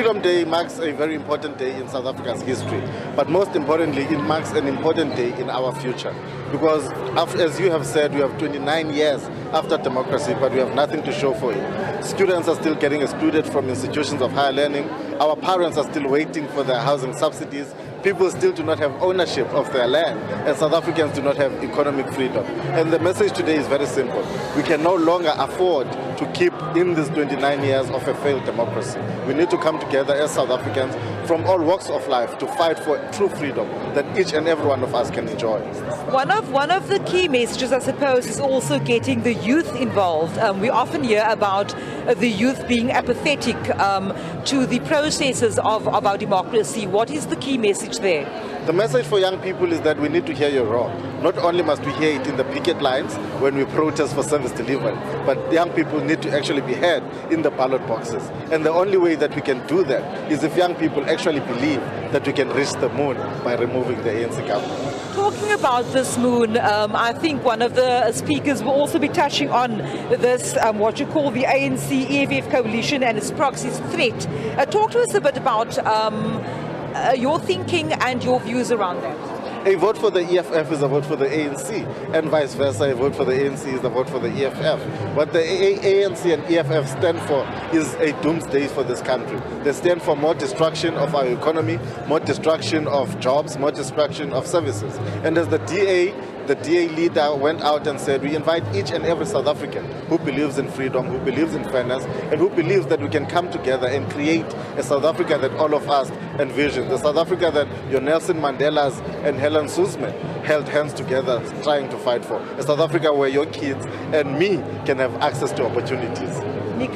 Freedom Day marks a very important day in South Africa's history, but most importantly, it marks an important day in our future. Because, as you have said, we have 29 years after democracy, but we have nothing to show for it. Students are still getting excluded from institutions of higher learning. Our parents are still waiting for their housing subsidies. People still do not have ownership of their land, and South Africans do not have economic freedom. And the message today is very simple. We can no longer afford to keep in these 29 years of a failed democracy. We need to come together as South Africans from all walks of life to fight for true freedom that each and every one of us can enjoy. One of the key messages, I suppose, is also getting the youth involved. We often hear about the youth being apathetic to the processes of our democracy. What is the key message there? The message for young people is that we need to hear your roar. Not only must we hear it in the picket lines when we protest for service delivery, but young people need to actually be heard in the ballot boxes. And the only way that we can do that is if young people actually believe that we can reach the moon by removing the ANC government. Talking about this moon, I think one of the speakers will also be touching on this, what you call the ANC EFF coalition and its proxies threat. Talk to us a bit about your thinking and your views around that. A vote for the EFF is a vote for the ANC, and vice versa, a vote for the ANC is a vote for the EFF. What the ANC and EFF stand for is a doomsday for this country. They stand for more destruction of our economy, more destruction of jobs, more destruction of services. And as the DA leader went out and said, we invite each and every South African who believes in freedom, who believes in fairness, and who believes that we can come together and create a South Africa that all of us envision. The South Africa that your Nelson Mandelas and Helen Suzman held hands together trying to fight for. A South Africa where your kids and me can have access to opportunities.